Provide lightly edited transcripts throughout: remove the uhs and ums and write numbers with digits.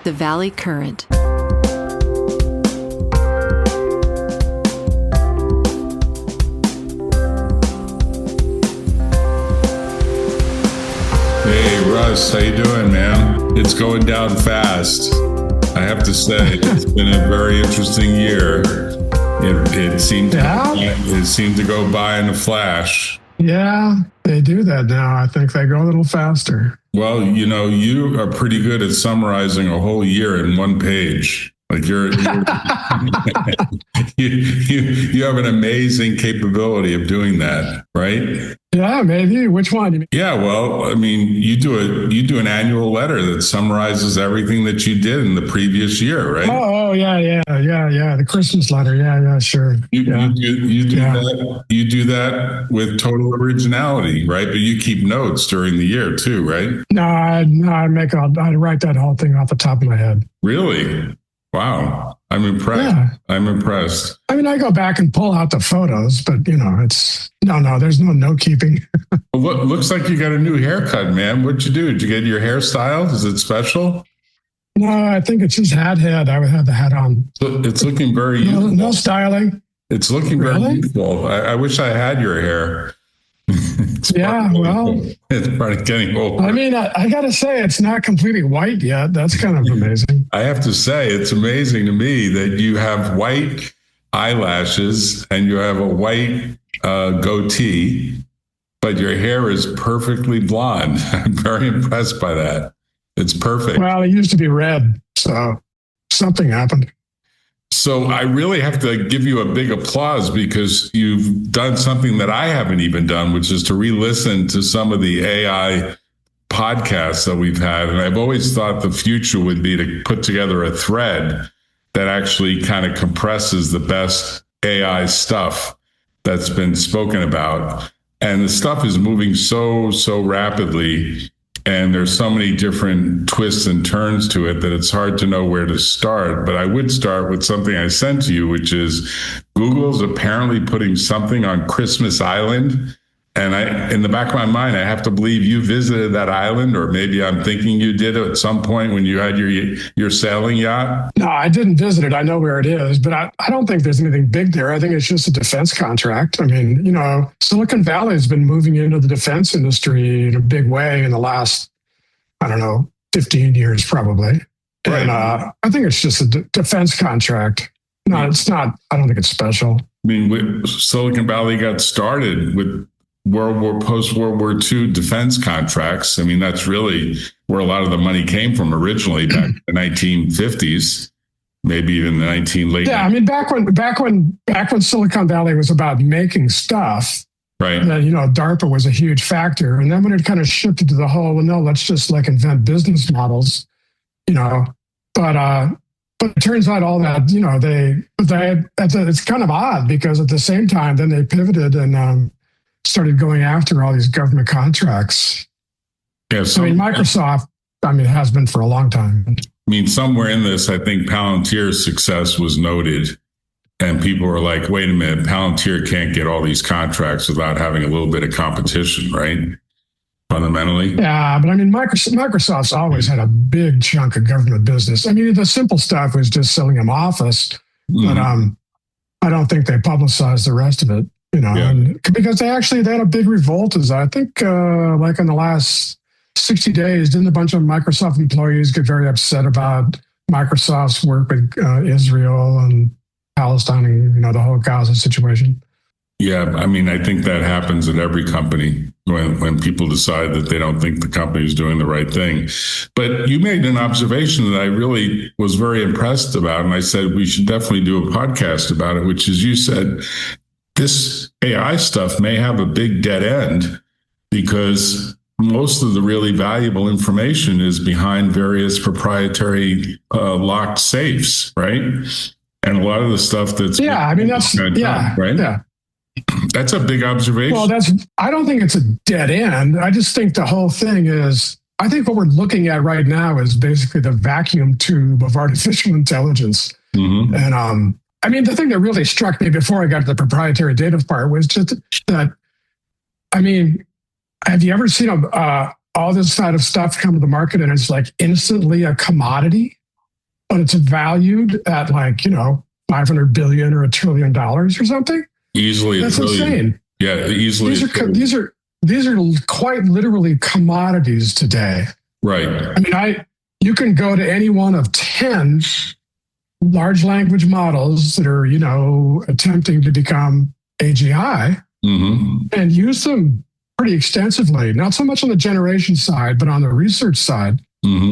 the Valley Current. Hey Russ, how you doing, man? It's going down fast. I have to say, it's been a very interesting year. It seemed to go by in a flash. Yeah, they do that now. I think they go a little faster. Well, you are pretty good at summarizing a whole year in one page. Like you have an amazing capability of doing that, right? Yeah, maybe. Which one? Yeah, well, I mean, you do an annual letter that summarizes everything that you did in the previous year, right? Oh, yeah. The Christmas letter. Yeah, sure. You do that with total originality, right? But you keep notes during the year too, right? No, I write that whole thing off the top of my head. Really? Wow. I'm impressed. Yeah. I'm impressed. I mean, I go back and pull out the photos, but there's no note keeping. Well, looks like you got a new haircut, man. What'd you do? Did you get your hair styled? Is it special? No, I think it's just head. I would have the hat on. It's looking very youthful. No styling. It's looking very youthful. I wish I had your hair. It's part of getting old. I mean, I got to say, it's not completely white yet. That's kind of amazing. I have to say, it's amazing to me that you have white eyelashes and you have a white goatee, but your hair is perfectly blonde. I'm very impressed by that. It's perfect. Well, it used to be red, so something happened. So I really have to give you a big applause because you've done something that I haven't even done, which is to re-listen to some of the AI podcasts that we've had. And I've always thought the future would be to put together a thread that actually kind of compresses the best AI stuff that's been spoken about. And the stuff is moving so rapidly. And there's so many different twists and turns to it that it's hard to know where to start. But I would start with something I sent to you, which is Google's apparently putting something on Christmas Island. And in the back of my mind, I have to believe you visited that island, or maybe I'm thinking you did it at some point when you had your sailing yacht. No, I didn't visit it. I know where it is, but I don't think there's anything big there. I think it's just a defense contract. I mean, Silicon Valley has been moving into the defense industry in a big way in the last, 15 years probably. Right. And I think it's just a defense contract. No, it's not. I don't think it's special. I mean, Silicon Valley got started with post-World War II defense contracts. I mean, that's really where a lot of the money came from originally back in the 1950s, maybe even the late. Yeah, I mean, back when Silicon Valley was about making stuff, right? That, DARPA was a huge factor, and then when it kind of shifted to the whole, well, no, let's just invent business models, But it turns out all that, it's kind of odd because at the same time, then they pivoted and started going after all these government contracts. Yeah, Microsoft, it has been for a long time. I mean, somewhere in this, I think Palantir's success was noted. And people were like, wait a minute, Palantir can't get all these contracts without having a little bit of competition, right? Fundamentally. Yeah, but Microsoft's always had a big chunk of government business. I mean, the simple stuff was just selling them Office, but I don't think they publicized the rest of it. Because they had a big revolt. I think in the last 60 days, didn't a bunch of Microsoft employees get very upset about Microsoft's work with Israel and Palestine and, the whole Gaza situation? Yeah, I mean, I think that happens at every company when people decide that they don't think the company is doing the right thing. But you made an observation that I really was very impressed about. And I said, we should definitely do a podcast about it, which is you said, this AI stuff may have a big dead end because most of the really valuable information is behind various proprietary locked safes, right? And a lot of the stuff that's right? Yeah. That's a big observation. Well, I don't think it's a dead end. I just think the whole thing is, I think what we're looking at right now is basically the vacuum tube of artificial intelligence. Mm-hmm. And the thing that really struck me before I got to the proprietary data part was just that, have you ever seen all this kind of stuff come to the market and it's like instantly a commodity? but it's valued at like, 500 billion or $1 trillion or something. Easily. That's insane. Yeah, easily. These are quite literally commodities today. Right. I mean, you can go to any one of 10 large language models that are, attempting to become AGI and use them pretty extensively, not so much on the generation side, but on the research side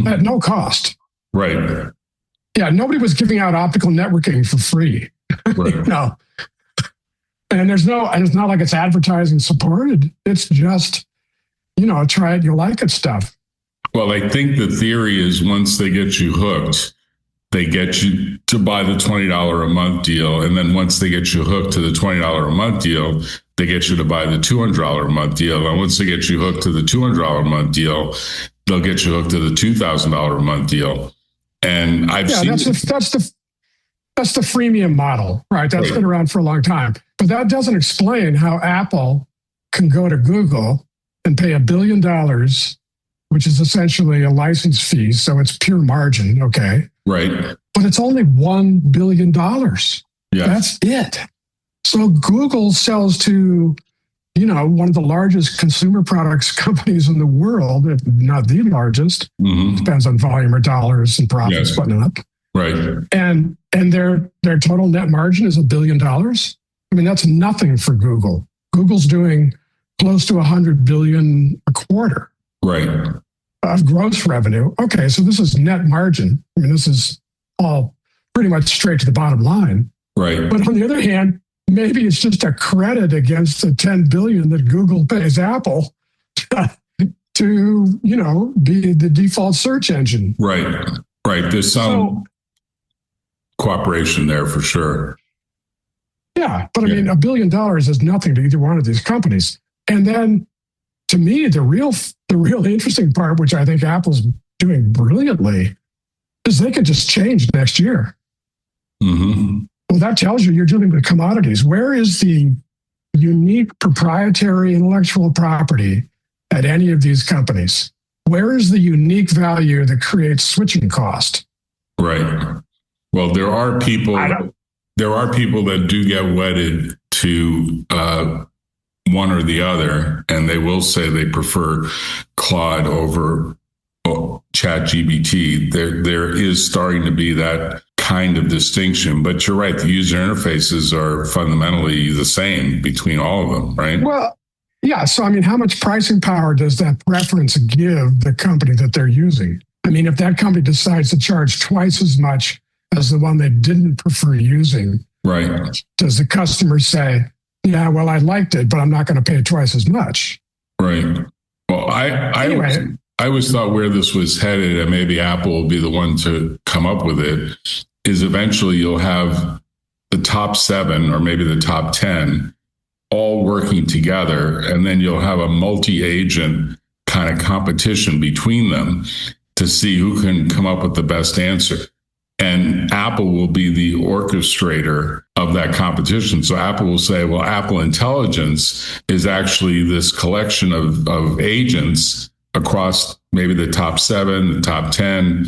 at no cost. Right. Yeah, nobody was giving out optical networking for free. Right. No. And it's not like it's advertising supported. It's just, try it, you'll like it stuff. Well, I think the theory is once they get you hooked, they get you to buy the $20 a month deal. And then once they get you hooked to the $20 a month deal, they get you to buy the $200 a month deal. And once they get you hooked to the $200 a month deal, they'll get you hooked to the $2,000 a month deal. And I've seen that's the freemium model, right? That's been around for a long time. But that doesn't explain how Apple can go to Google and pay $1 billion, which is essentially a license fee. So it's pure margin, okay? Right. But it's only $1 billion. Yeah. That's it. So Google sells to, one of the largest consumer products companies in the world, if not the largest. Depends on volume or dollars and profits, whatnot. Right. And their total net margin is $1 billion. I mean, that's nothing for Google. Google's doing close to 100 billion a quarter. Right. Of gross revenue. Okay, so this is net margin. I mean, this is all pretty much straight to the bottom line. Right. But on the other hand, maybe it's just a credit against the 10 billion that Google pays Apple to, be the default search engine. Right. Right. There's some cooperation there for sure. Yeah, but I mean, $1 billion is nothing to either one of these companies. And then, to me, the real interesting part, which I think Apple's doing brilliantly, is they could just change next year. Well, that tells you you're dealing with commodities. Where is the unique proprietary intellectual property at any of these companies? Where is the unique value that creates switching cost? Right. Well, there are people that do get wedded to one or the other, and they will say they prefer Claude over ChatGPT. There is starting to be that kind of distinction, but you're right. The user interfaces are fundamentally the same between all of them, right? Well, yeah. So, I mean, how much pricing power does that preference give the company that they're using? I mean, if that company decides to charge twice as much as the one they didn't prefer using, right? Does the customer say, yeah, well, I liked it, but I'm not going to pay twice as much? Right. Well, Anyway. I always thought where this was headed, and maybe Apple will be the one to come up with it, is eventually you'll have the top 7 or maybe the top 10 all working together, and then you'll have a multi-agent kind of competition between them to see who can come up with the best answer. And Apple will be the orchestrator of that competition. So Apple will say, well, Apple Intelligence is actually this collection of agents across maybe the top 7, the top 10,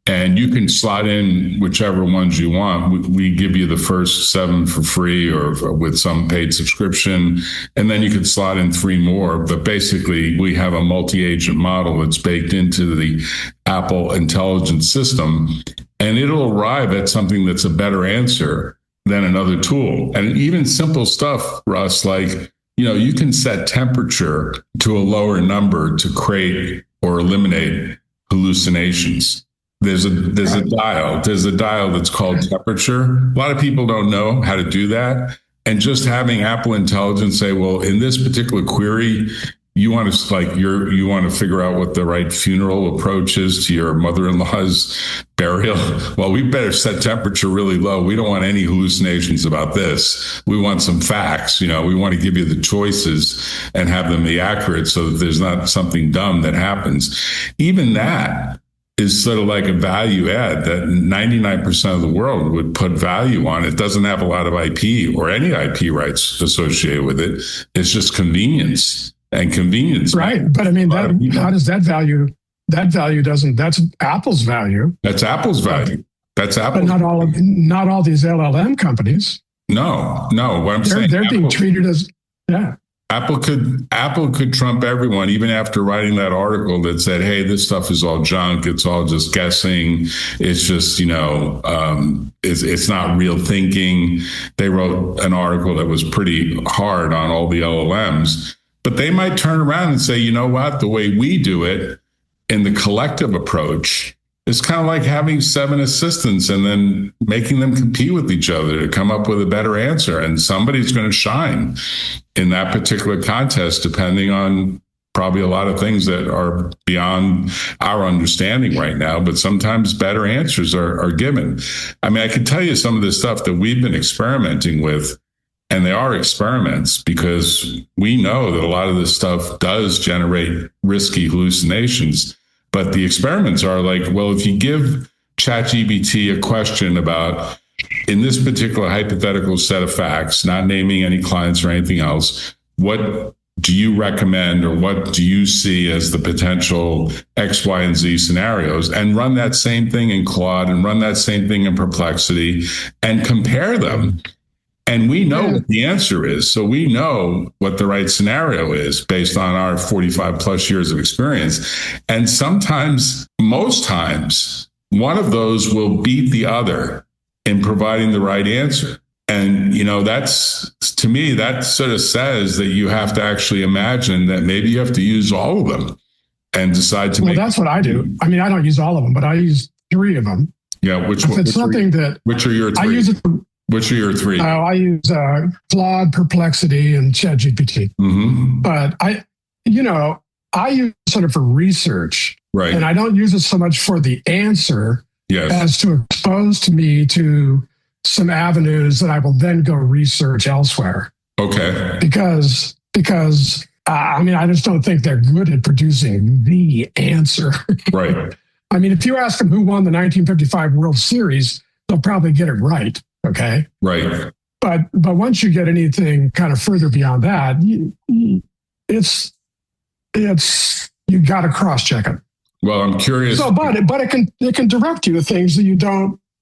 and you can slot in whichever ones you want. We give you the first 7 for free or with some paid subscription, and then you can slot in 3 more. But basically, we have a multi-agent model that's baked into the Apple Intelligence system, and it'll arrive at something that's a better answer than another tool. And even simple stuff, Russ, like, you can set temperature to a lower number to create or eliminate hallucinations. There's a dial. There's a dial that's called temperature. A lot of people don't know how to do that. And just having Apple Intelligence say, well, in this particular query, you want to figure out what the right funeral approach is to your mother-in-law's burial. Well, we better set temperature really low. We don't want any hallucinations about this. We want some facts. We want to give you the choices and have them be accurate so that there's not something dumb that happens. Even that is sort of like a value add that 99% of the world would put value on. It doesn't have a lot of IP or any IP rights associated with it. It's just convenience. And convenience. Right. But I mean, how does that value, that's Apple's value. That's Apple's value. That's Apple. But not all these LLM companies. No. What I'm saying, they're being treated as Apple could trump everyone, even after writing that article that said, "Hey, this stuff is all junk. It's all just guessing. It's just it's not real thinking." They wrote an article that was pretty hard on all the LLMs, but they might turn around and say, "You know what? The way we do it in the collective approach." It's kind of like having 7 assistants and then making them compete with each other to come up with a better answer. And somebody's going to shine in that particular contest, depending on probably a lot of things that are beyond our understanding right now. But sometimes better answers are given. I mean, I can tell you some of the stuff that we've been experimenting with, and they are experiments because we know that a lot of this stuff does generate risky hallucinations. But the experiments are like, well, if you give ChatGPT a question about, in this particular hypothetical set of facts, not naming any clients or anything else, what do you recommend or what do you see as the potential X, Y, and Z scenarios? And run that same thing in Claude and run that same thing in Perplexity and compare them. And we know what the answer is. So we know what the right scenario is based on our 45 plus years of experience. And sometimes, most times, one of those will beat the other in providing the right answer. And, that's, to me, that sort of says that you have to actually imagine that maybe you have to use all of them and decide to make. Well, that's what I do. I mean, I don't use all of them, but I use 3 of them. Yeah. Which are your 3? I use it. Which are your 3? I use Claude, Perplexity, and ChatGPT. Mm-hmm. But I use it sort of for research, right? And I don't use it so much for the answer as to expose to me to some avenues that I will then go research elsewhere. Okay. Because I just don't think they're good at producing the answer. Right. I mean, if you ask them who won the 1955 World Series, they'll probably get it right. Okay. Right. But once you get anything kind of further beyond that, it's you got to cross check it. Well, I'm curious. So, but it can direct you to things that you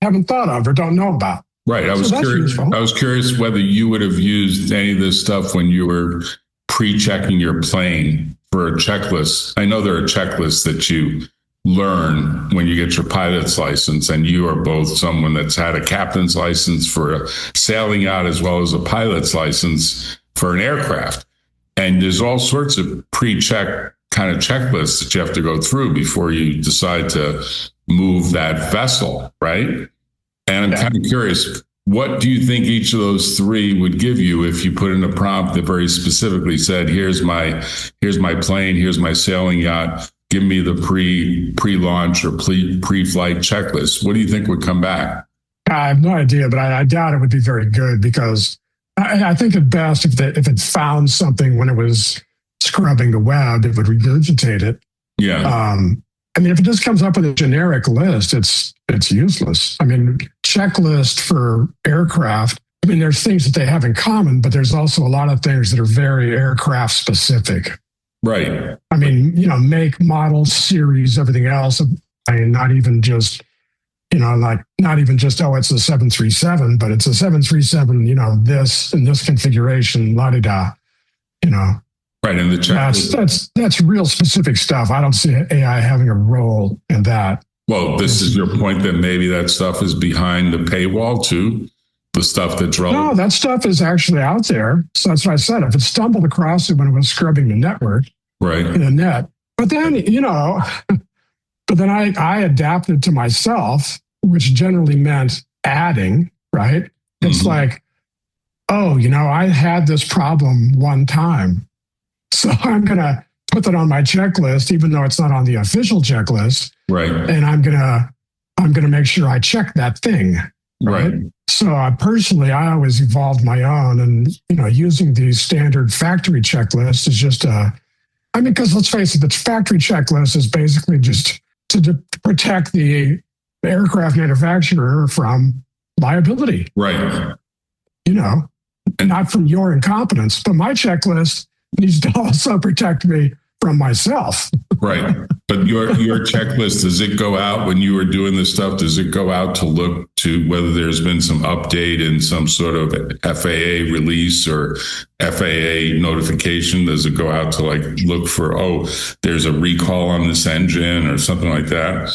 haven't thought of or don't know about. Right. I was curious whether you would have used any of this stuff when you were pre-checking your plane for a checklist. I know there are checklists that you learn when you get your pilot's license, and you are both someone that's had a captain's license for a sailing yacht as well as a pilot's license for an aircraft. And there's all sorts of pre-check kind of checklists that you have to go through before you decide to move that vessel, right? And I'm kind of curious, what do you think each of those 3 would give you if you put in a prompt that very specifically said, here's my plane, here's my sailing yacht, give me the pre-launch or pre-flight checklist? What do you think would come back? I have no idea, but I doubt it would be very good, because I think at best, if it found something when it was scrubbing the web, it would regurgitate it. Yeah. I mean, if it just comes up with a generic list, it's useless. I mean, checklist for aircraft, I mean, there's things that they have in common, but there's also a lot of things that are very aircraft specific. Right. I mean, make, model, series, everything else. I mean, not even just, it's a 737, but it's a 737, this in this configuration, la-di-da, Right. And the checklist. That's real specific stuff. I don't see AI having a role in that. Well, this is your point that maybe that stuff is behind the paywall too? The stuff that's relevant? No, that stuff is actually out there. So that's what I said. If it stumbled across it when it was scrubbing the network, right, in the net. But then, I adapted to myself, which generally meant adding, right? It's like, I had this problem one time, so I'm going to put that on my checklist, even though it's not on the official checklist. Right. And I'm going to make sure I check that thing. Right. So personally, I always evolved my own, and, using these standard factory checklists is just because let's face it, the factory checklist is basically just to protect the aircraft manufacturer from liability. Right. Not from your incompetence, but my checklist needs to also protect me from myself. Right. But your checklist, does it go out when you were doing this stuff? Does it go out to look to whether there's been some update in some sort of FAA release or FAA notification? Does it go out to like look for, there's a recall on this engine or something like that?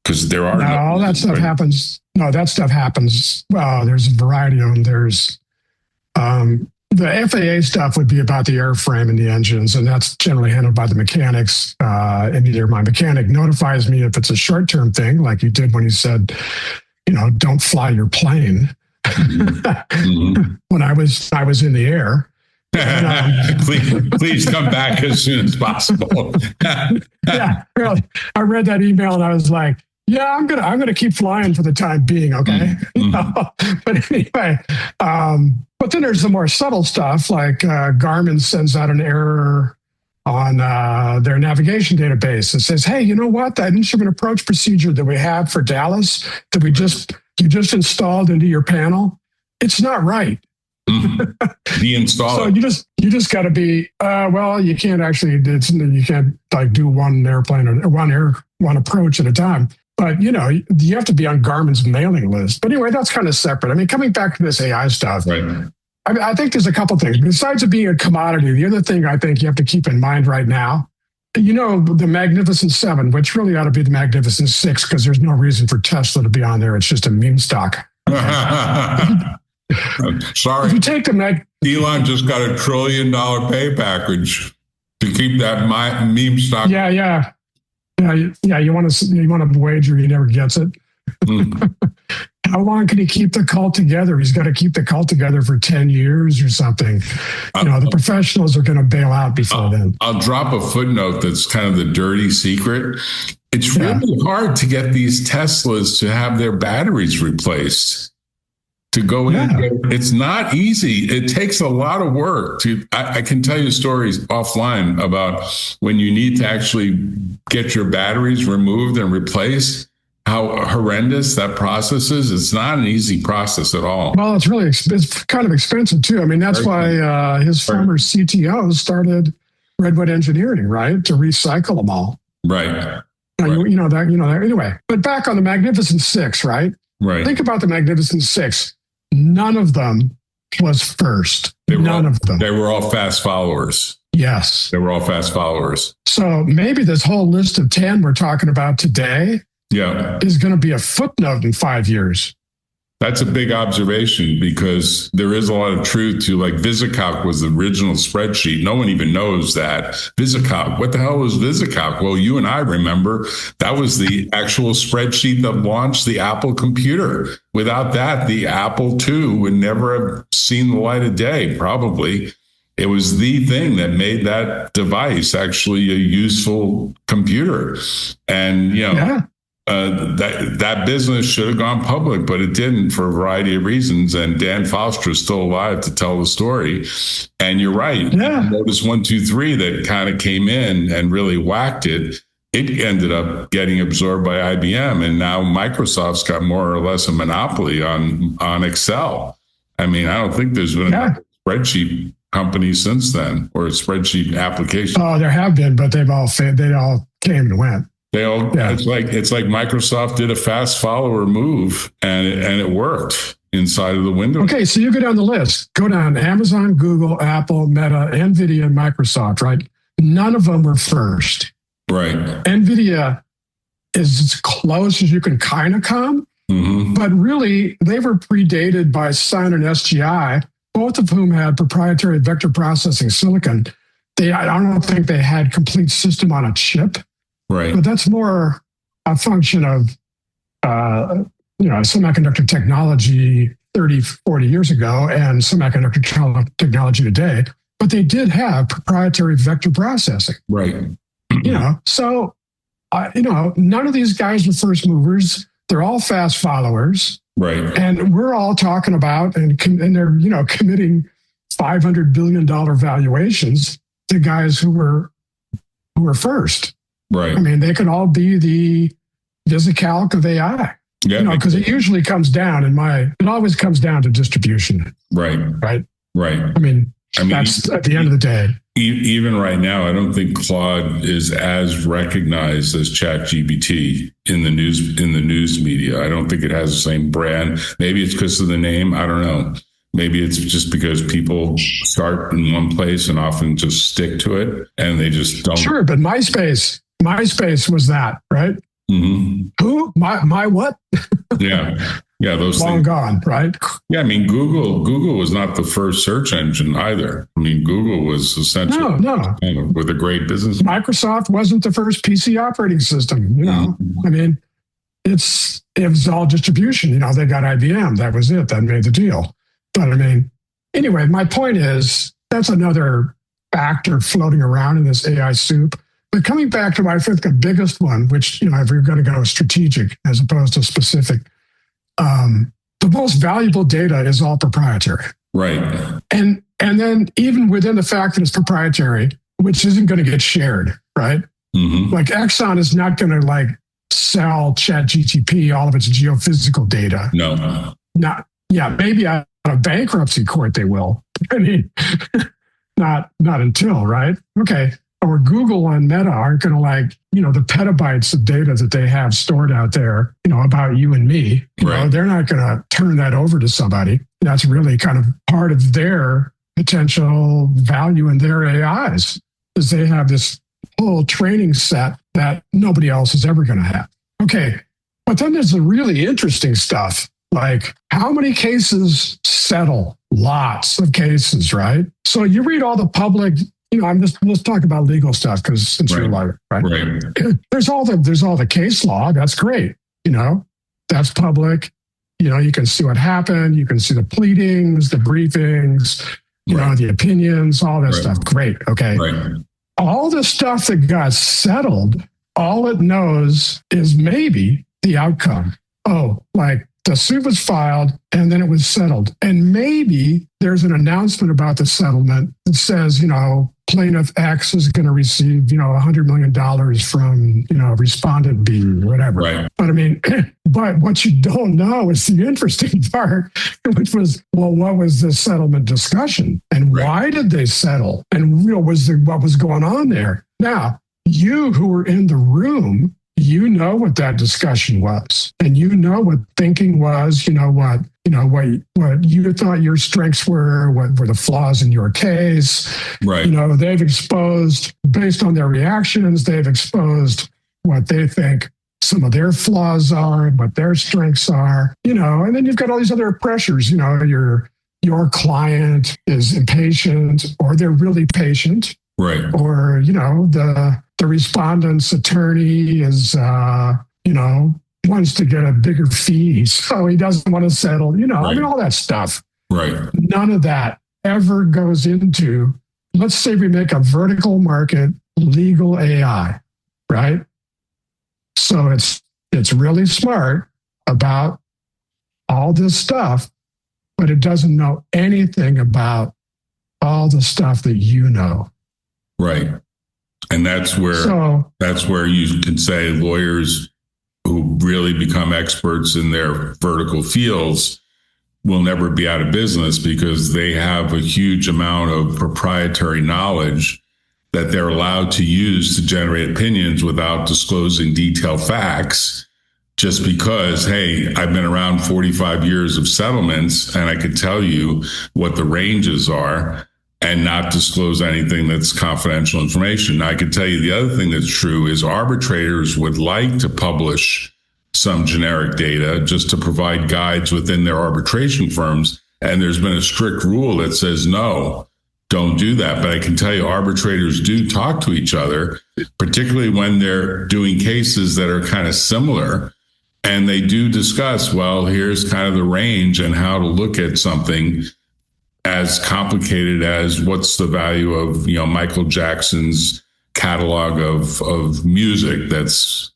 Because there are all that stuff happens. No, that stuff happens. Well, there's a variety of them. There's the FAA stuff would be about the airframe and the engines, and that's generally handled by the mechanics. And either my mechanic notifies me if it's a short-term thing, like you did when you said, don't fly your plane. When I was in the air. And, please come back as soon as possible. Yeah, really. I read that email and I was like, yeah, I'm gonna keep flying for the time being, okay? But anyway, but then there's the more subtle stuff, like Garmin sends out an error on their navigation database and says, hey, you know what? That instrument approach procedure that we have for Dallas that you just installed into your panel, it's not right. Deinstall. So you just got to be you can't actually you can't like do one airplane or one approach at a time. But you have to be on Garmin's mailing list. But anyway, that's kind of separate. I mean, coming back to this AI stuff, right. I think there's a couple things. Besides it being a commodity, the other thing I think you have to keep in mind right now, the Magnificent Seven, which really ought to be the Magnificent Six, because there's no reason for Tesla to be on there. It's just a meme stock. Sorry. If you take the Elon just got $1 trillion pay package to keep that meme stock. Yeah. You want to wager he never gets it. How long can he keep the cult together? He's got to keep the cult together for 10 years or something. The professionals are going to bail out before then. I'll drop a footnote that's kind of the dirty secret. It's really hard to get these Teslas to have their batteries replaced. To go in, it's not easy. It takes a lot of work. I can tell you stories offline about when you need to actually get your batteries removed and replaced, how horrendous that process is. It's not an easy process at all. Well, it's kind of expensive too. I mean, that's why his former CTO started Redwood Engineering, right, to recycle them all. Right. Anyway, but back on the Magnificent Six, right? Right. Think about the Magnificent Six. None of them was first. None of them. They were all fast followers. Yes. They were all fast followers. So maybe this whole list of 10 we're talking about today is going to be a footnote in 5 years. That's a big observation, because there is a lot of truth to, like, VisiCalc was the original spreadsheet. No one even knows that. VisiCalc, what the hell was VisiCalc? Well, you and I remember that was the actual spreadsheet that launched the Apple computer. Without that, the Apple II would never have seen the light of day, probably. It was the thing that made that device actually a useful computer. And, that business should have gone public, but it didn't for a variety of reasons. And Dan Foster is still alive to tell the story. And you're right. Yeah. Lotus 1-2-3 that kind of came in and really whacked it. It ended up getting absorbed by IBM. And now Microsoft's got more or less a monopoly on Excel. I mean, I don't think there's been a spreadsheet company since then, or a spreadsheet application. Oh, there have been, but they all came and went. It's like Microsoft did a fast follower move, and it worked inside of the window. Okay, so you go down the list. Go down Amazon, Google, Apple, Meta, NVIDIA, and Microsoft, right? None of them were first. Right. NVIDIA is as close as you can kind of come, but really they were predated by Sun and SGI, both of whom had proprietary vector processing silicon. I don't think they had complete system on a chip. Right. But that's more a function of, semiconductor technology 30, 40 years ago and semiconductor technology today. But they did have proprietary vector processing. Right. So, none of these guys were first movers. They're all fast followers. Right. And we're all talking about, and they're, committing $500 billion valuations to guys who were first. Right. I mean, they could all be the VisiCalc of AI. Yeah. Because it usually comes down it always comes down to distribution. Right. Right. Right. I mean, that's at the end of the day. Even right now, I don't think Claude is as recognized as ChatGPT in the news media. I don't think it has the same brand. Maybe it's because of the name. I don't know. Maybe it's just because people start in one place and often just stick to it, and they just don't. Sure, but MySpace was that, right? Mm-hmm. Who? My what? Yeah. Those long things. Gone, right? Yeah, I mean, Google was not the first search engine either. I mean, Google was essentially no. With a great business. Microsoft wasn't the first PC operating system. I mean, it was all distribution. They got IBM. That was it. That made the deal. But I mean, anyway, my point is that's another factor floating around in this AI soup. But coming back to, I think, the biggest one, which, if we're going to go strategic as opposed to specific, the most valuable data is all proprietary. Right. And then even within the fact that it's proprietary, which isn't going to get shared, right? Mm-hmm. Like Exxon is not going to sell ChatGPT all of its geophysical data. No. Maybe out of bankruptcy court they will. I mean, not until, right? Okay. Or Google and Meta aren't going to the petabytes of data that they have stored out there, about you and me. They're not going to turn that over to somebody. That's really kind of part of their potential value in their AIs, is they have this whole training set that nobody else is ever going to have. Okay. But then there's the really interesting stuff, like how many cases settle? Lots of cases, right? So you read all the public, let's talk about legal stuff because since you're a lawyer, right? There's all the case law. That's great. That's public. You can see what happened. You can see the pleadings, the briefings, the opinions, all that stuff. Great. Okay. Right. All the stuff that got settled, all it knows is maybe the outcome. The suit was filed and then it was settled. And maybe there's an announcement about the settlement that says, plaintiff X is going to receive, $100 million from, respondent B, whatever. Right. But I mean, but what you don't know is the interesting part, which was, what was the settlement discussion and why did they settle? And what was going on there? Now, you who were in the room, what that discussion was, and what thinking was, what you thought your strengths were, what were the flaws in your case. Right. They've exposed, based on their reactions, they've exposed what they think some of their flaws are, what their strengths are, and then you've got all these other pressures, your client is impatient or they're really patient. Right. Or, the respondent's attorney is, wants to get a bigger fee, so he doesn't want to settle, I mean, all that stuff. Right. None of that ever goes into, let's say we make a vertical market legal AI, right? So it's really smart about all this stuff, but it doesn't know anything about all the stuff that you know. Right. And that's where you can say lawyers who really become experts in their vertical fields will never be out of business because they have a huge amount of proprietary knowledge that they're allowed to use to generate opinions without disclosing detailed facts, just because, hey, I've been around 45 years of settlements and I could tell you what the ranges are and not disclose anything that's confidential information. Now, I can tell you the other thing that's true is arbitrators would like to publish some generic data just to provide guides within their arbitration firms. And there's been a strict rule that says, no, don't do that. But I can tell you arbitrators do talk to each other, particularly when they're doing cases that are kind of similar. And they do discuss, well, here's kind of the range and how to look at something as complicated as what's the value of, Michael Jackson's catalog of music that's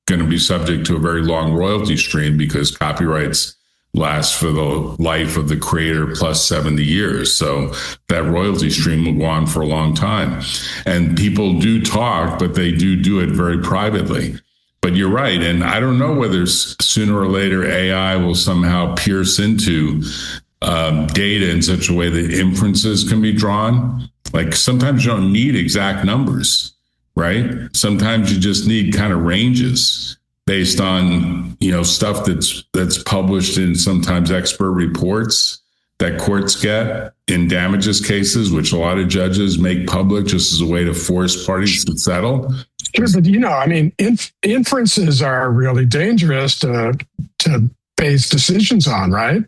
going to be subject to a very long royalty stream because copyrights last for the life of the creator plus 70 years. So that royalty stream will go on for a long time. And people do talk, but they do it very privately. But you're right. And I don't know whether sooner or later AI will somehow pierce into data in such a way that inferences can be drawn Like sometimes you don't need exact numbers, right? Sometimes you just need kind of ranges based on, stuff that's published in sometimes expert reports that courts get in damages cases, which a lot of judges make public just as a way to force parties to settle. Sure, but inferences are really dangerous to base decisions on, right?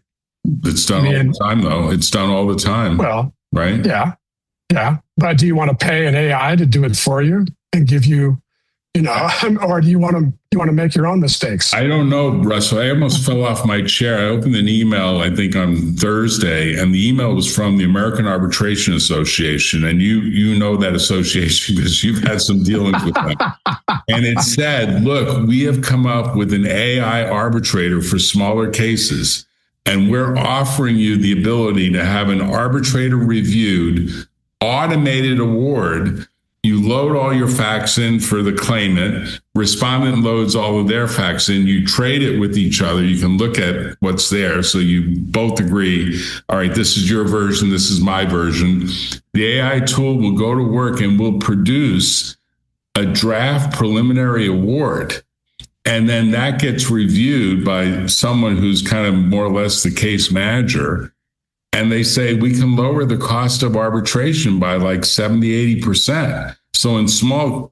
It's done all the time, though. It's done all the time. Well, right? Yeah. But do you want to pay an AI to do it for you and give you, or do you want to make your own mistakes? I don't know, Russo. I almost fell off my chair. I opened an email, I think on Thursday, and the email was from the American Arbitration Association. And you know that association because you've had some dealings with them. And it said, look, we have come up with an AI arbitrator for smaller cases. And we're offering you the ability to have an arbitrator reviewed, automated award. You load all your facts in for the claimant. Respondent loads all of their facts in. You trade it with each other. You can look at what's there. So you both agree, all right, this is your version. This is my version. The AI tool will go to work and will produce a draft preliminary award. And then that gets reviewed by someone who's kind of more or less the case manager. And they say, we can lower the cost of arbitration by like 70, 80%. So in small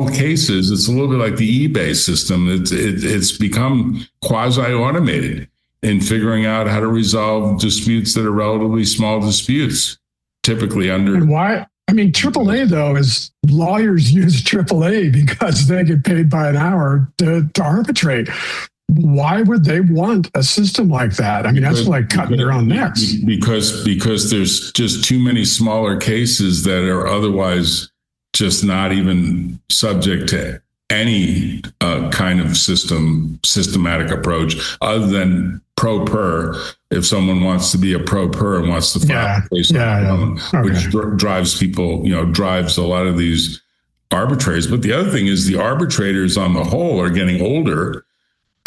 cases, it's a little bit like the eBay system. It's become quasi-automated in figuring out how to resolve disputes that are relatively small disputes, typically under... And why? AAA, though, is lawyers use AAA because they get paid by an hour to arbitrate. Why would they want a system like that? That's like cutting their own necks. Because there's just too many smaller cases that are otherwise just not even subject to any kind of systematic approach other than pro per. If someone wants to be a pro per and wants to file a case on their own, which drives people, drives a lot of these arbitrators. But the other thing is the arbitrators on the whole are getting older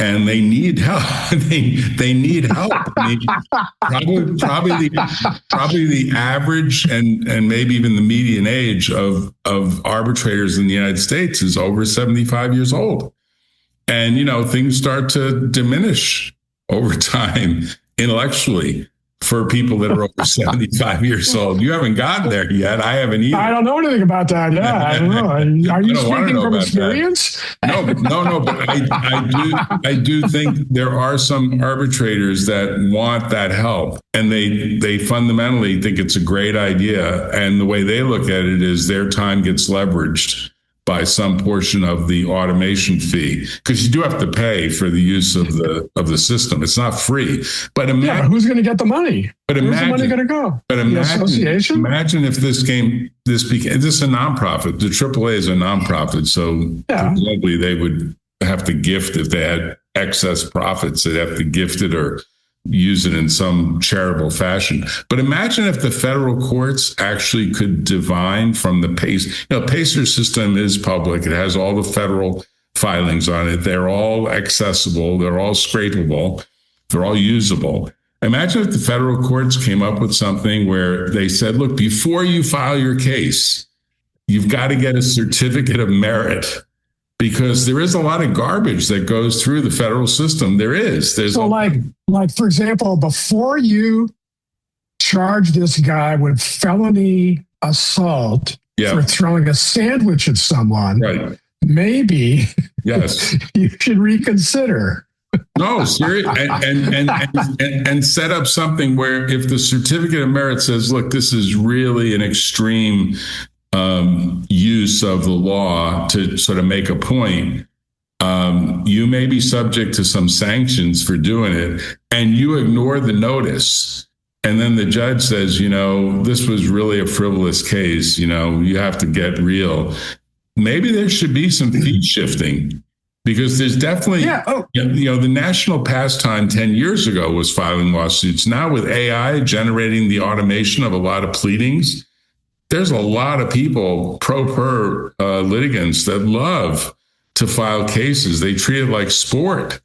and they need help. they need help. Probably the average and maybe even the median age of arbitrators in the United States is over 75 years old. And, things start to diminish over time intellectually for people that are over 75 years old. You haven't gotten there yet. I haven't either. I don't know anything about that. Yeah, I don't know. Are you speaking from experience? No. But I do think there are some arbitrators that want that help, and they fundamentally think it's a great idea. And the way they look at it is their time gets leveraged by some portion of the automation fee, because you do have to pay for the use of the system. It's not free. But but who's going to get the money? Where's the money going to go? But imagine if this is a nonprofit. The AAA is a nonprofit, so presumably they would have to gift if they had excess profits. They'd have to gift it or use it in some charitable fashion. But imagine if the federal courts actually could divine from the PACE. PACER system is public. It has all the federal filings on it. They're all accessible. They're all scrapable. They're all usable. Imagine if the federal courts came up with something where they said, look, before you file your case, you've got to get a certificate of merit. Because there is a lot of garbage that goes through the federal system. There's like for example, before you charge this guy with felony assault for throwing a sandwich at someone, maybe you should reconsider. No, seriously, and set up something where if the certificate of merit says, look, this is really an extreme use of the law to sort of make a point, you may be subject to some sanctions for doing it, and you ignore the notice. And then the judge says, this was really a frivolous case. You have to get real. Maybe there should be some fee shifting, because there's definitely, the national pastime 10 years ago was filing lawsuits. Now with AI generating the automation of a lot of pleadings, there's a lot of people, pro per litigants, that love to file cases. They treat it like sport.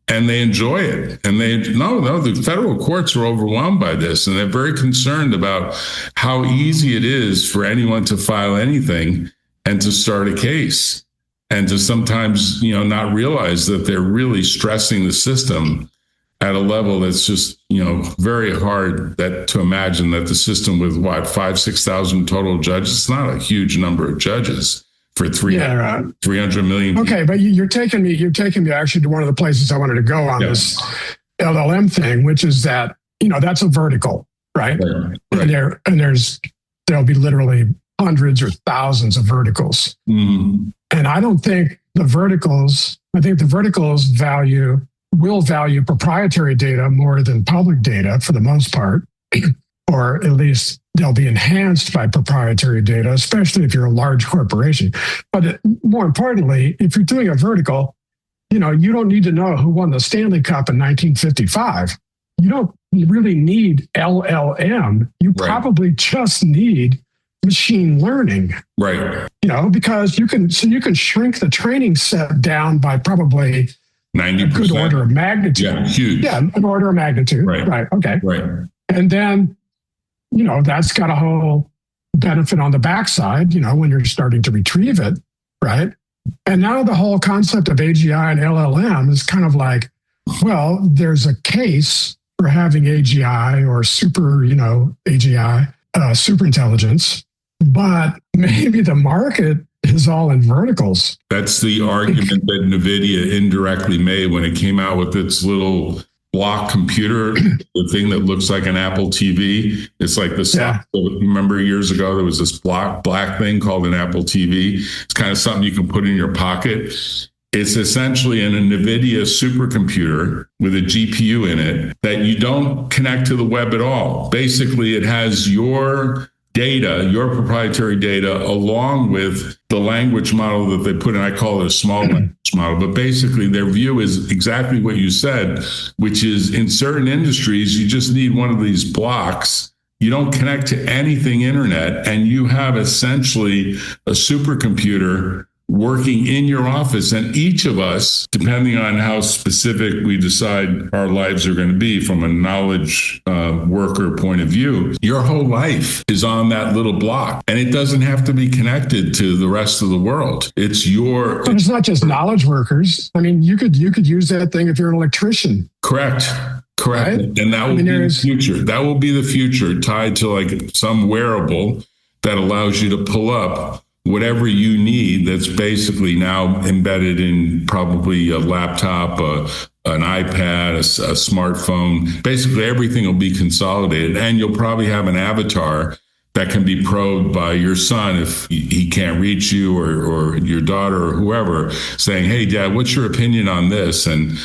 and they enjoy it. And the federal courts are overwhelmed by this, and they're very concerned about how easy it is for anyone to file anything and to start a case, and to sometimes, not realize that they're really stressing the system at a level that's just, very hard to imagine that the system with 5,000-6,000 total judges, it's not a huge number of judges for 300 million people. Okay, but you're taking me actually to one of the places I wanted to go on this LLM thing, which is that, that's a vertical, right? Right. And there'll be literally hundreds or thousands of verticals. Mm-hmm. And I think the verticals will value proprietary data more than public data for the most part, or at least they'll be enhanced by proprietary data, especially if you're a large corporation. But more importantly, if you're doing a vertical, you don't need to know who won the Stanley Cup in 1955. You don't really need LLM. You probably just need machine learning. Right. Because you can shrink the training set down by probably 90%. A good order of magnitude. Yeah, huge. Yeah, an order of magnitude. Right. Okay. Right. And then, that's got a whole benefit on the backside, when you're starting to retrieve it. Right. And now the whole concept of AGI and LLM is kind of like, well, there's a case for having AGI or AGI, super intelligence, but maybe the market is all in verticals. That's the argument that NVIDIA indirectly made when it came out with its little block computer, the thing that looks like an Apple TV. It's like this. Yeah. Remember years ago, there was this black thing called an Apple TV. It's kind of something you can put in your pocket. It's essentially an NVIDIA supercomputer with a GPU in it that you don't connect to the web at all. Basically, it has your data, your proprietary data, along with the language model that they put in. I call it a small language model, but basically their view is exactly what you said, which is in certain industries, you just need one of these blocks. You don't connect to anything internet, and you have essentially a supercomputer working in your office. And each of us, depending on how specific we decide our lives are going to be from a knowledge worker point of view, your whole life is on that little block. And it doesn't have to be connected to the rest of the world. But it's not just knowledge workers. I mean, you could use that thing if you're an electrician. Correct. Right? And that will be the future. That will be the future, tied to like some wearable that allows you to pull up whatever you need, that's basically now embedded in probably a laptop, an iPad, a smartphone. Basically, everything will be consolidated, and you'll probably have an avatar that can be probed by your son if he can't reach you, or your daughter or whoever, saying, "Hey, Dad, what's your opinion on this?" And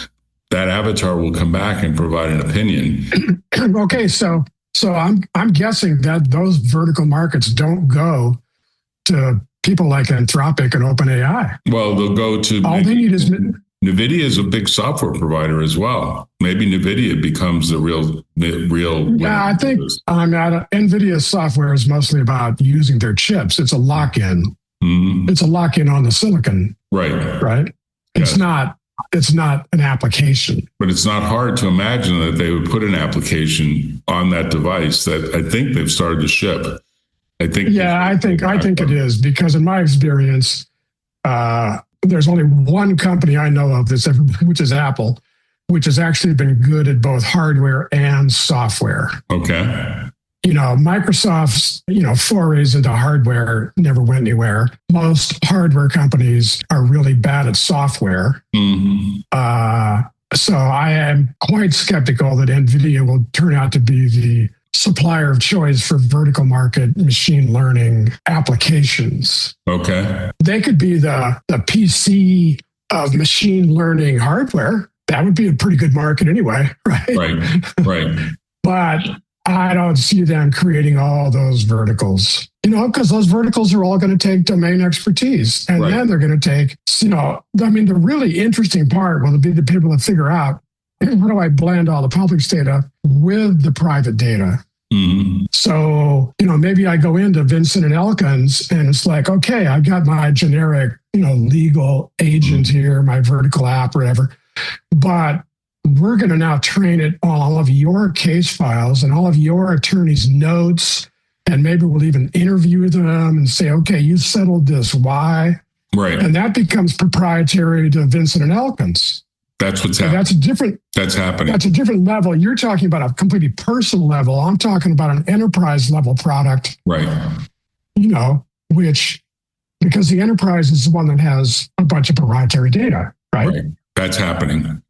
that avatar will come back and provide an opinion. Okay, so I'm guessing that those vertical markets don't go to people like Anthropic and OpenAI. Well, they'll go to... All they need is... NVIDIA is a big software provider as well. Maybe NVIDIA becomes the real... Yeah, I think NVIDIA's software is mostly about using their chips. It's a lock-in. Mm-hmm. It's a lock-in on the silicon. Right. It's not an application. But it's not hard to imagine that they would put an application on that device that I think they've started to ship. I think it is, because in my experience, there's only one company I know of which is Apple, which has actually been good at both hardware and software. Okay. Microsoft's, forays into hardware never went anywhere. Most hardware companies are really bad at software. Mm-hmm. So I am quite skeptical that NVIDIA will turn out to be the supplier of choice for vertical market machine learning applications. Okay. They could be the PC of machine learning hardware. That would be a pretty good market anyway, right? Right. But I don't see them creating all those verticals, because those verticals are all going to take domain expertise. And then they're going to take, the really interesting part will be the people that figure out, how do I blend all the public data with the private data? Mm-hmm. So, maybe I go into Vincent and Elkins and it's like, okay, I've got my generic, legal agent here, my vertical app, whatever. But we're going to now train it on all of your case files and all of your attorney's notes. And maybe we'll even interview them and say, okay, you settled this. Why? Right. And that becomes proprietary to Vincent and Elkins. That's what's happening. That's happening. That's a different level. You're talking about a completely personal level. I'm talking about an enterprise level product. Right. Which, because the enterprise is the one that has a bunch of proprietary data, right? That's happening.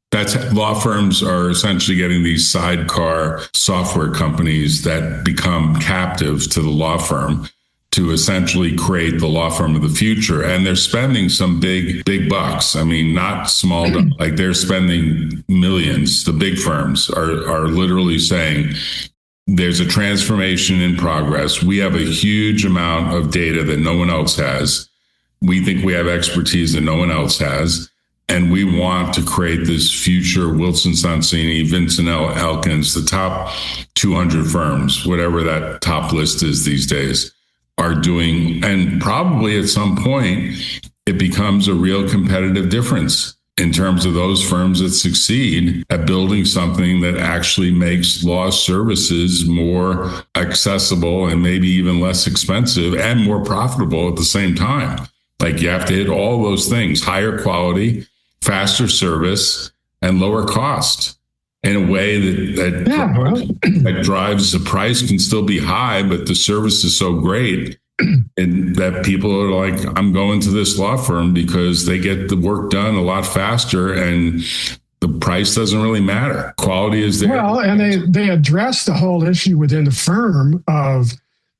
Law firms are essentially getting these sidecar software companies that become captive to the law firm to essentially create the law firm of the future. And they're spending some big bucks. I mean, not small, like they're spending millions. The big firms are literally saying, there's a transformation in progress. We have a huge amount of data that no one else has. We think we have expertise that no one else has. And we want to create this future Wilson Sonsini, Vincent Elkins, the top 200 firms, whatever that top list is these days, are doing. And probably at some point, it becomes a real competitive difference in terms of those firms that succeed at building something that actually makes law services more accessible and maybe even less expensive and more profitable at the same time. Like you have to hit all those things: higher quality, faster service, and lower cost in a way that drives the price can still be high, but the service is so great and that people are like, I'm going to this law firm because they get the work done a lot faster and the price doesn't really matter. Quality is there. Well, and they address the whole issue within the firm of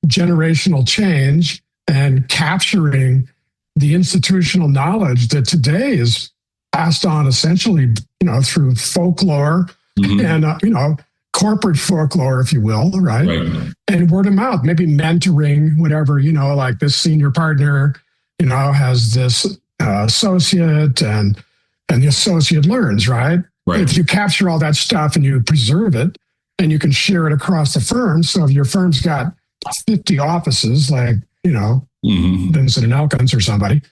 generational change and capturing the institutional knowledge that today is passed on essentially, through folklore and, corporate folklore, if you will, right? And word of mouth, maybe mentoring, whatever, like this senior partner, has this associate and the associate learns, right? If you capture all that stuff and you preserve it and you can share it across the firm. So if your firm's got 50 offices, like, Vincent and Elkins or somebody,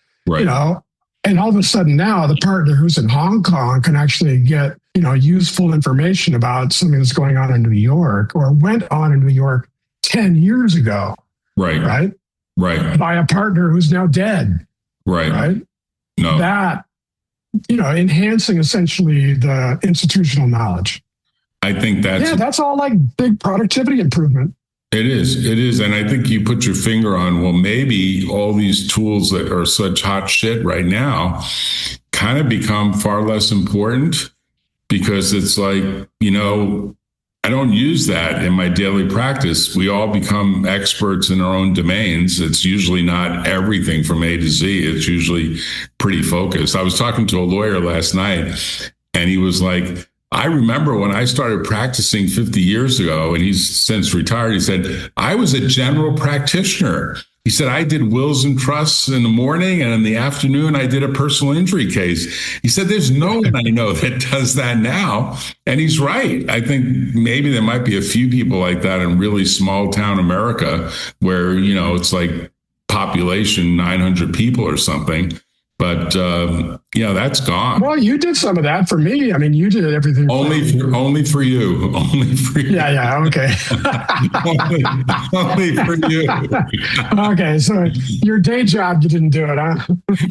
and all of a sudden now the partner who's in Hong Kong can actually get, useful information about something that's going on in New York or went on in New York 10 years ago. Right. By a partner who's now dead. Right. No. That, enhancing essentially the institutional knowledge. I think that's all like big productivity improvement. It is. And I think you put your finger on, well, maybe all these tools that are such hot shit right now kind of become far less important because it's like, I don't use that in my daily practice. We all become experts in our own domains. It's usually not everything from A to Z. It's usually pretty focused. I was talking to a lawyer last night and he was like, I remember when I started practicing 50 years ago, and he's since retired, he said, I was a general practitioner. He said, I did wills and trusts in the morning, and in the afternoon, I did a personal injury case. He said, there's no one I know that does that now. And he's right. I think maybe there might be a few people like that in really small town America where, it's like population 900 people or something. But, that's gone. Well, you did some of that for me. I mean, you did everything. Only for you. Yeah. Okay. only for you. Okay. So your day job, you didn't do it, huh?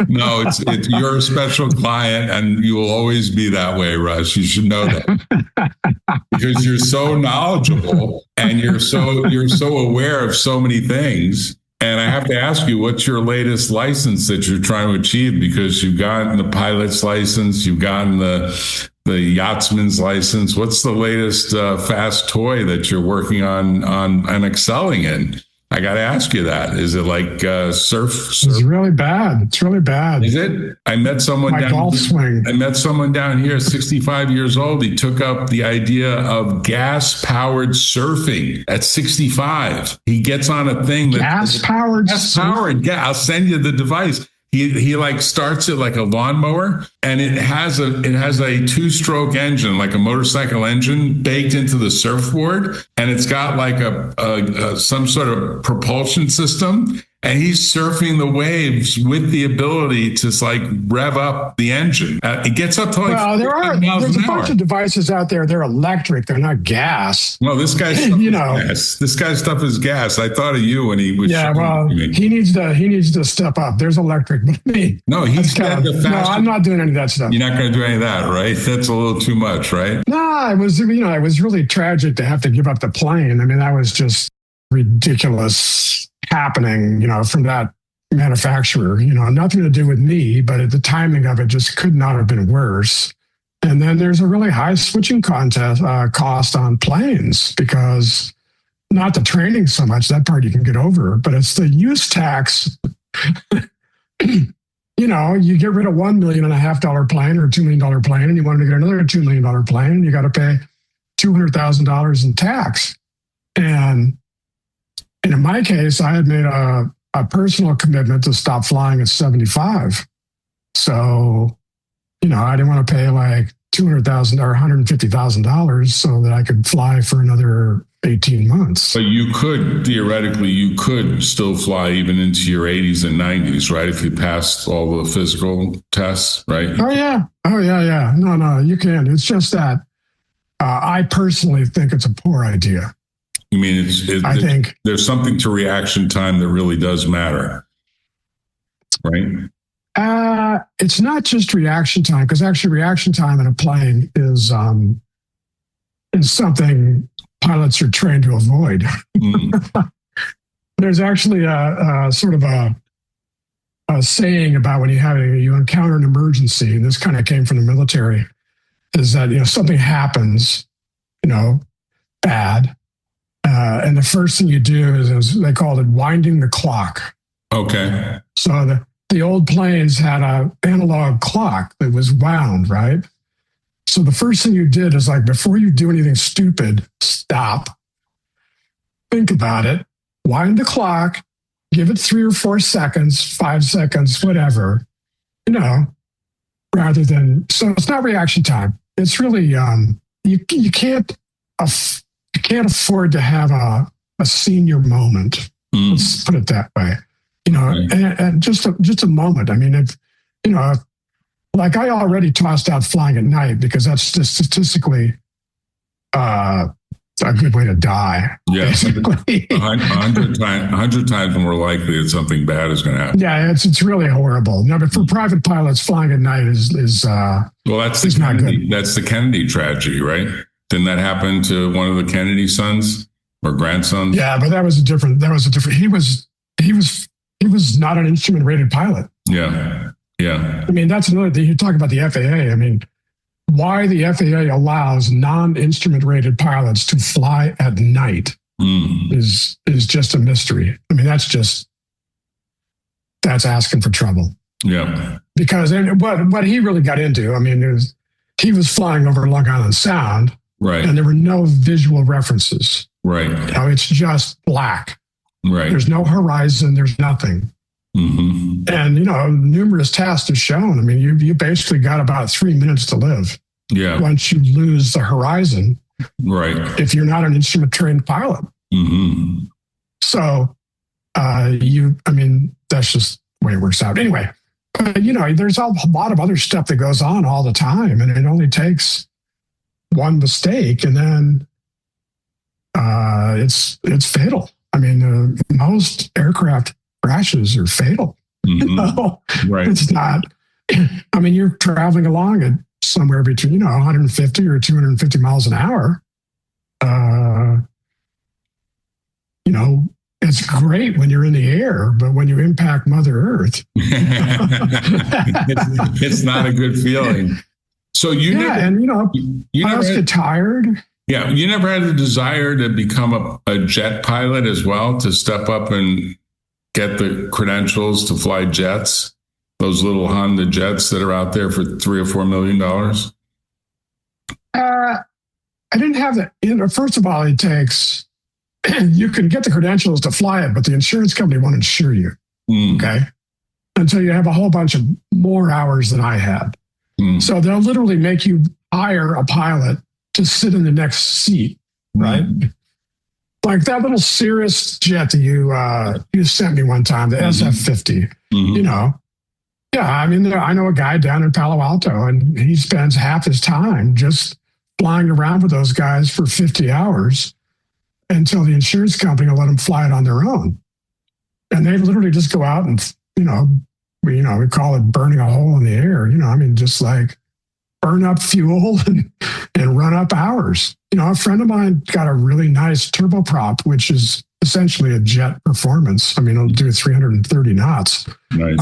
No, it's you're a special client and you will always be that way, Russ. You should know that because you're so knowledgeable and you're so aware of so many things. And I have to ask you, what's your latest license that you're trying to achieve? Because you've gotten the pilot's license, you've gotten the yachtsman's license. What's the latest fast toy that you're working on and excelling in? I got to ask you that. Is it like surf? It's really bad. It's really bad. Is it? I met someone down here, 65 years old. He took up the idea of gas-powered surfing at 65. He gets on a thing that gas-powered. Yeah, I'll send you the device. He like starts it like a lawnmower, and it has a 2-stroke engine, like a motorcycle engine, baked into the surfboard, and it's got like a some sort of propulsion system, And he's surfing the waves with the ability to like rev up the engine. It gets up to like there's a bunch of devices out there. They're electric. They're not gas. No, this guy's stuff is gas. This guy's stuff is gas. I thought of you when he was. Yeah, well, he needs to step up. There's electric, but me. No, he's got the fastest. No, I'm not doing any of that stuff. You're not going to do any of that, right? That's a little too much, right? No, it was really tragic to have to give up the plane. I mean, that was just ridiculous happening, from that manufacturer, nothing to do with me, but the timing of it just could not have been worse. And then there's a really high switching cost on planes because not the training so much, that part you can get over, but it's the use tax. You get rid of $1.5 million plane or $2 million plane and you want to get another $2 million plane and you got to pay $200,000 in tax. And in my case, I had made a personal commitment to stop flying at 75. So, I didn't want to pay like $200,000 or $150,000 so that I could fly for another 18 months. But theoretically, you could still fly even into your 80s and 90s, right? If you passed all the physical tests, right? Oh, yeah. No, you can. It's just that I personally think it's a poor idea. You mean I think there's something to reaction time that really does matter, right? It's not just reaction time, because actually reaction time in a plane is something pilots are trained to avoid. There's actually a sort of a saying about when you encounter an emergency, and this kind of came from the military, is that something happens, bad. And the first thing you do is they called it winding the clock. Okay. So the old planes had an analog clock that was wound, right? So the first thing you did is before you do anything stupid, stop, think about it, wind the clock, give it 3 or 4 seconds, 5 seconds, whatever, rather than, so it's not reaction time. It's really, you can't afford to have a senior moment. Let's put it that way. And just a moment. I mean, I already tossed out flying at night because that's just statistically a good way to die. Yeah, 100 times more likely that something bad is going to happen. Yeah, it's really horrible. No, but for private pilots, flying at night is not good. That's the Kennedy tragedy, right? Didn't that happen to one of the Kennedy sons or grandsons? Yeah, but that was a different. He was not an instrument rated pilot. Yeah. I mean, that's another thing. You talk about the FAA. I mean, why the FAA allows non-instrument rated pilots to fly at night is just a mystery. I mean, that's asking for trouble. Yeah. Because what he really got into, I mean, he was flying over Long Island Sound. Right. And there were no visual references. Right. It's just black. Right. There's no horizon. There's nothing. Mm-hmm. And, numerous tests have shown, I mean, you basically got about 3 minutes to live. Yeah. Once you lose the horizon. Right. If you're not an instrument trained pilot. Mm-hmm. So, that's just the way it works out. Anyway, there's a lot of other stuff that goes on all the time, and it only takes one mistake, and then it's fatal. I mean, most aircraft crashes are fatal. Mm-hmm. Right. It's not. I mean, you're traveling along at somewhere between 150 or 250 miles an hour. It's great when you're in the air, but when you impact Mother Earth, it's not a good feeling. So pilots get tired. Yeah, you never had a desire to become a jet pilot as well, to step up and get the credentials to fly jets, those little Honda jets that are out there for $3 or $4 million? I didn't have that. First of all, it takes, you can get the credentials to fly it, but the insurance company won't insure you. Okay. Until you have a whole bunch of more hours than I had. So they'll literally make you hire a pilot to sit in the next seat, right? Like that little Cirrus jet that you sent me one time, the SF-50. You know, yeah. I mean, I know a guy down in Palo Alto, and he spends half his time just flying around with those guys for 50 hours until the insurance company will let them fly it on their own. And they literally just go out and, we call it burning a hole in the air. I mean, just like burn up fuel and run up hours. A friend of mine got a really nice turboprop, which is essentially a jet performance. I mean, it'll do 330 knots. Nice.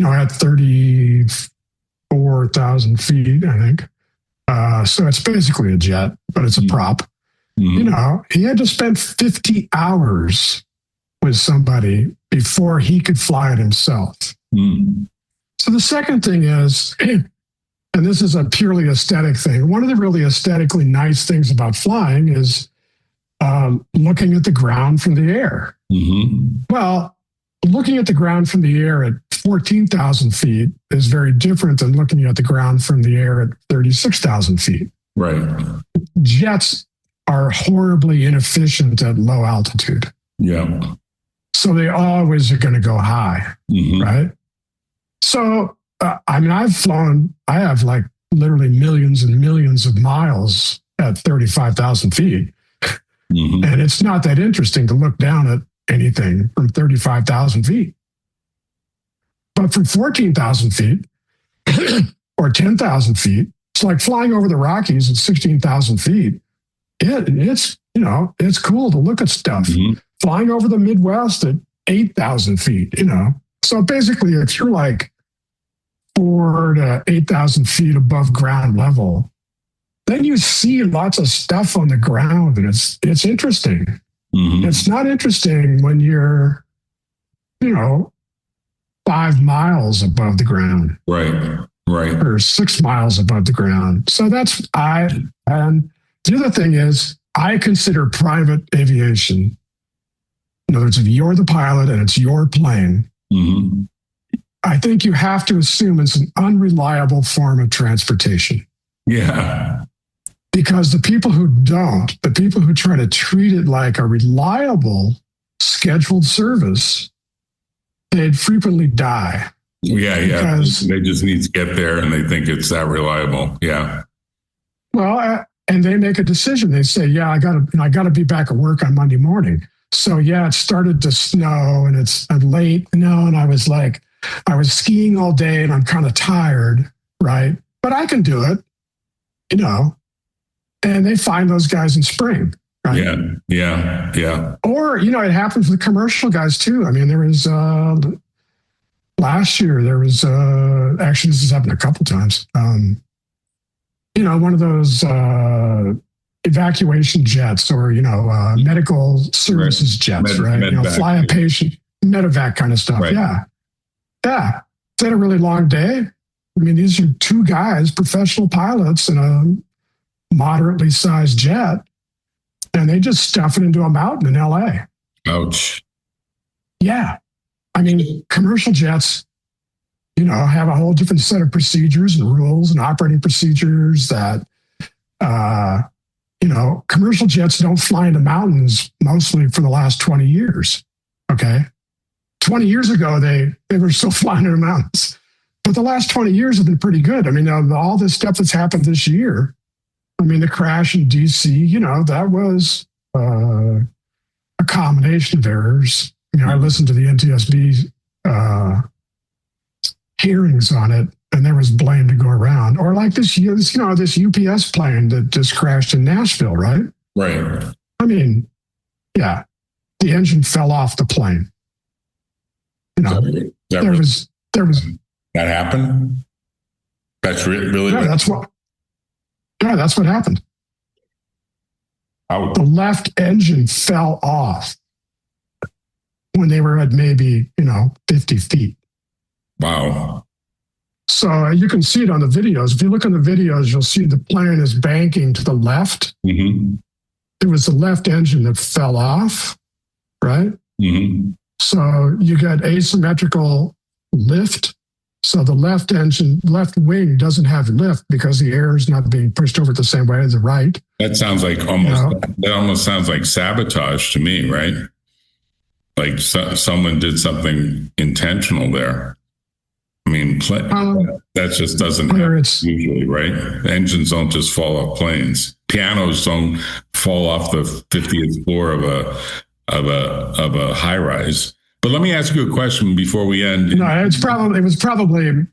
At 34,000 feet, I think. So it's basically a jet, but it's a prop. Mm-hmm. He had to spend 50 hours with somebody before he could fly it himself. Mm. So the second thing is, and this is a purely aesthetic thing, one of the really aesthetically nice things about flying is looking at the ground from the air. Mm-hmm. Well, looking at the ground from the air at 14,000 feet is very different than looking at the ground from the air at 36,000 feet. Right. Jets are horribly inefficient at low altitude. Yeah. So they always are going to go high, right? So, I have like literally millions and millions of miles at 35,000 feet. Mm-hmm. And it's not that interesting to look down at anything from 35,000 feet. But from 14,000 feet or 10,000 feet, it's like flying over the Rockies at 16,000 feet. It's cool to look at stuff. Mm-hmm. Flying over the Midwest at 8,000 feet, So basically, if you're like 4,000 to 8,000 feet above ground level, then you see lots of stuff on the ground, and it's interesting. Mm-hmm. It's not interesting when you're, 5 miles above the ground. Right. Or 6 miles above the ground. So and the other thing is, I consider private aviation, in other words, if you're the pilot and it's your plane, I think you have to assume it's an unreliable form of transportation. Yeah. Because the people who try to treat it like a reliable scheduled service, they'd frequently die. Yeah. Because they just need to get there and they think it's that reliable. Yeah. Well, and they make a decision. They say, I got to be back at work on Monday morning. So it started to snow and I'm late, and I was skiing all day and I'm kind of tired, right? But I can do it, and they find those guys in spring, right? Yeah. Or, it happens with commercial guys too. I mean, there was, last year, actually this has happened a couple times. One of those evacuation jets or, medical services jets, right? Fly a patient, medevac kind of stuff. Right. Yeah. Yeah. It's had a really long day. I mean, these are two guys, professional pilots in a moderately sized jet, and they just stuff it into a mountain in LA. Ouch. Yeah. I mean, commercial jets, have a whole different set of procedures and rules and operating procedures that, commercial jets don't fly into mountains mostly for the last 20 years. Okay. 20 years ago, they were still flying in the mountains, but the last 20 years have been pretty good. I mean, all this stuff that's happened this year, I mean, the crash in DC, that was a combination of errors. I listened to the NTSB hearings on it, and there was blame to go around. Or like this UPS plane that just crashed in Nashville, right? Right. I mean, yeah, the engine fell off the plane. That happened. That's really. Yeah, that's what happened. Oh. The left engine fell off when they were at maybe 50 feet. Wow. So you can see it on the videos. If you look on the videos, you'll see the plane is banking to the left. Mm-hmm. It was the left engine that fell off, right? Mm-hmm. So you got asymmetrical lift So the left wing doesn't have lift because the air is not being pushed over the same way as the right. That sounds like that almost sounds like sabotage to me, right? Like someone did something intentional there. I mean, that just doesn't happen usually, right? Engines don't just fall off planes. Pianos don't fall off the 50th floor of a high rise. But let me ask you a question before we end. No, it was probably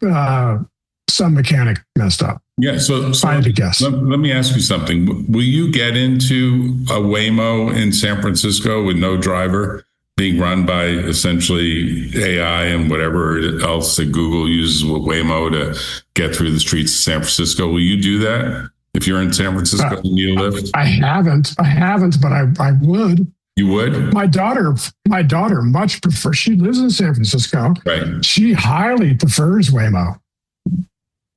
some mechanic messed up. Yeah, so I had to guess. Let me ask you something. Will you get into a Waymo in San Francisco with no driver, being run by essentially AI and whatever else that Google uses with Waymo to get through the streets of San Francisco? Will you do that if you're in San Francisco and you live? I haven't, but I would. You would? My daughter much prefers, she lives in San Francisco. Right. She highly prefers Waymo.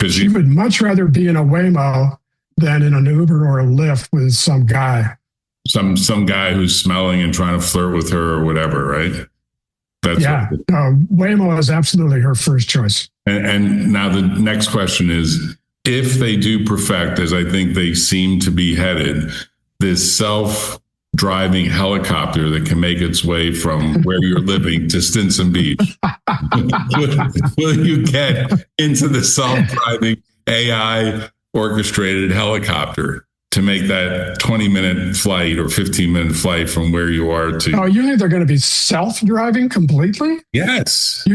She would much rather be in a Waymo than in an Uber or a Lyft with some guy. Some guy who's smelling and trying to flirt with her or whatever, right? Waymo is absolutely her first choice. And now the next question is, if they do perfect, as I think they seem to be headed, this self-driving helicopter that can make its way from where you're living to Stinson Beach, will you get into the self-driving AI orchestrated helicopter to make that 20-minute flight or 15-minute flight from where you are to... Oh, you think they're going to be self-driving completely? Yes.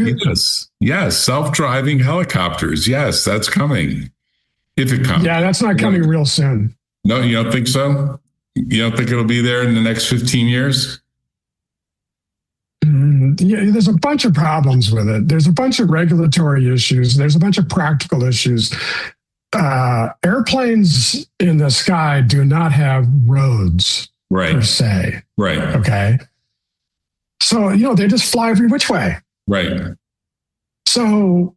Yes. Self-driving helicopters. Yes, that's coming. If it comes. Yeah, that's not coming real soon. No, you don't think so? You don't think it'll be there in the next 15 years? Yeah, there's a bunch of problems with it. There's a bunch of regulatory issues. There's a bunch of practical issues. Airplanes in the sky do not have roads per se. Right. Okay. So, they just fly every which way. Right. So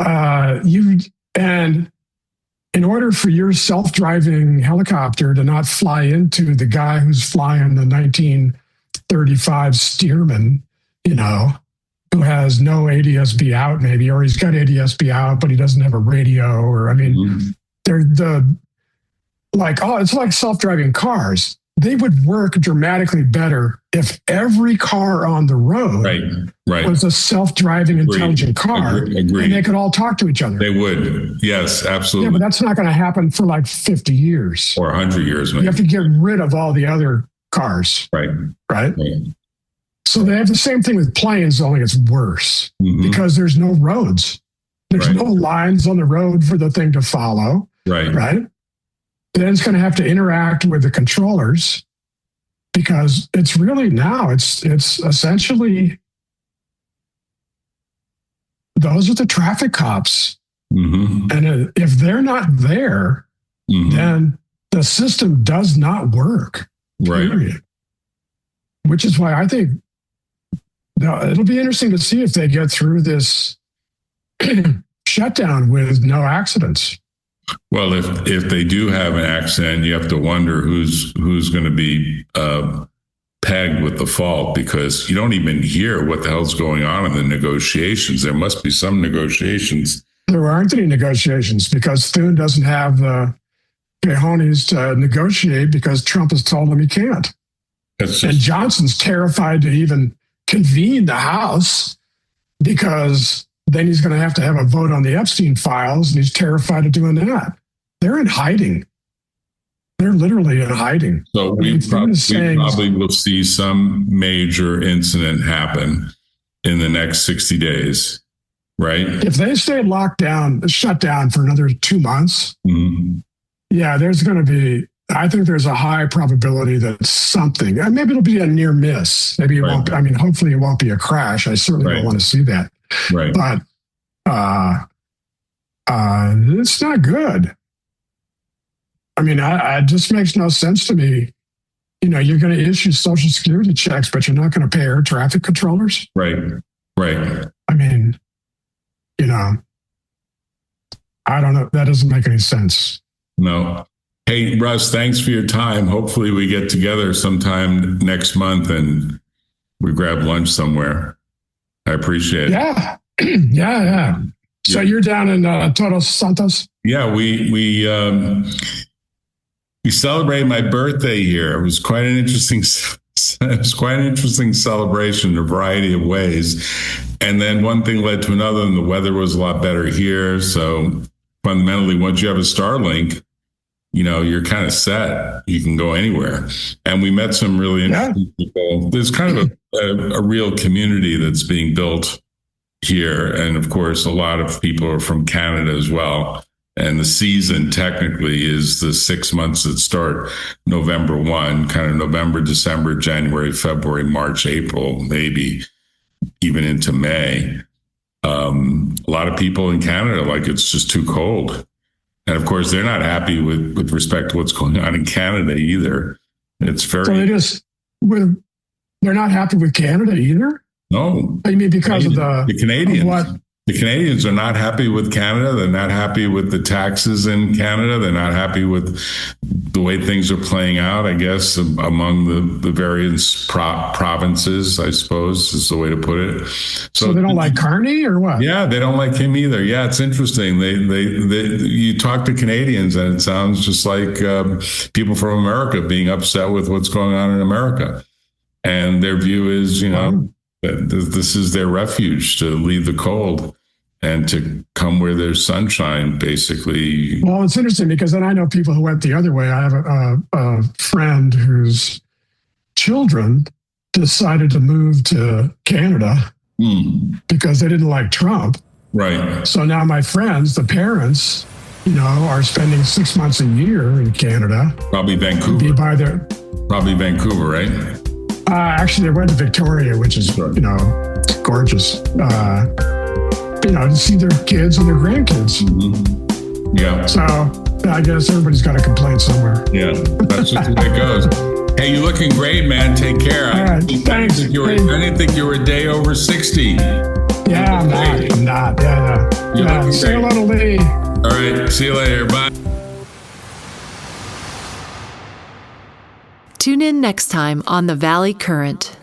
and in order for your self-driving helicopter to not fly into the guy who's flying the 1935 Stearman, who has no ADS-B out maybe, or he's got ADS-B out, but he doesn't have a radio, or, they're it's like self-driving cars. They would work dramatically better if every car on the road was a self-driving intelligent car. Agreed. And they could all talk to each other. They would. Yes, absolutely. Yeah, but that's not going to happen for like 50 years. Or 100 years, maybe. You have to get rid of all the other cars. Right? So they have the same thing with planes, only it's worse because there's no roads. There's no lines on the road for the thing to follow. Right? Then it's going to have to interact with the controllers because it's really now, it's essentially, those are the traffic cops. And if they're not there, then the system does not work. Period. Which is why I think it'll be interesting to see if they get through this shutdown with no accidents. Well, if they do have an accident, you have to wonder who's going to be pegged with the fault, because you don't even hear what the hell's going on in the negotiations. There must be some negotiations. There aren't any negotiations because Thune doesn't have the cojones to negotiate because Trump has told him he can't. And Johnson's terrified to even convene the House because then he's going to have a vote on the Epstein files, and he's terrified of doing that. They're in hiding. They're literally in hiding. So we probably will see some major incident happen in the next 60 days, right? If they stay shut down for another 2 months, there's going to be, I think there's a high probability that something, maybe it'll be a near miss. Maybe it won't, hopefully it won't be a crash. I certainly don't want to see that. Right. But it's not good. It just makes no sense to me. You're going to issue Social Security checks, but you're not going to pay air traffic controllers. Right. I don't know. That doesn't make any sense. No. Hey, Russ, thanks for your time. Hopefully we get together sometime next month and we grab lunch somewhere. I appreciate it. Yeah. So you're down in Todos Santos? Yeah, we celebrated my birthday here. It was quite an interesting celebration in a variety of ways. And then one thing led to another, and the weather was a lot better here. So fundamentally, once you have a Starlink, you're kind of set. You can go anywhere. And we met some really interesting people. There's kind of a real community that's being built here. And of course, a lot of people are from Canada as well. And the season technically is the 6 months that start November 1, kind of November, December, January, February, March, April, maybe even into May. A lot of people in Canada, like, it's just too cold. And of course, they're not happy with respect to what's going on in Canada either. It's very... So they're not happy with Canada either? No. I mean, because of the Canadians. Of what? The Canadians are not happy with Canada. They're not happy with the taxes in Canada. They're not happy with the way things are playing out, I guess, among the various provinces, I suppose is the way to put it. So they don't like Carney or what? Yeah, they don't like him either. Yeah, it's interesting. You talk to Canadians and it sounds just like people from America being upset with what's going on in America. And their view is, that this is their refuge, to leave the cold and to come where there's sunshine, basically. Well, it's interesting because then I know people who went the other way. I have a friend whose children decided to move to Canada because they didn't like Trump. Right. So now my friends, the parents, are spending 6 months a year in Canada. Probably Vancouver. Probably Vancouver, right? Actually, they went to Victoria, which is, gorgeous. To see their kids and their grandkids. Mm-hmm. Yeah. So I guess everybody's got a complaint somewhere. Yeah, that's just the way it goes. Hey, you're looking great, man. Take care. All right, thanks. I didn't think you were a day over 60. Yeah, I'm not. Yeah. Say hello to Lee. All right. See you later. Bye. Tune in next time on The Valley Current.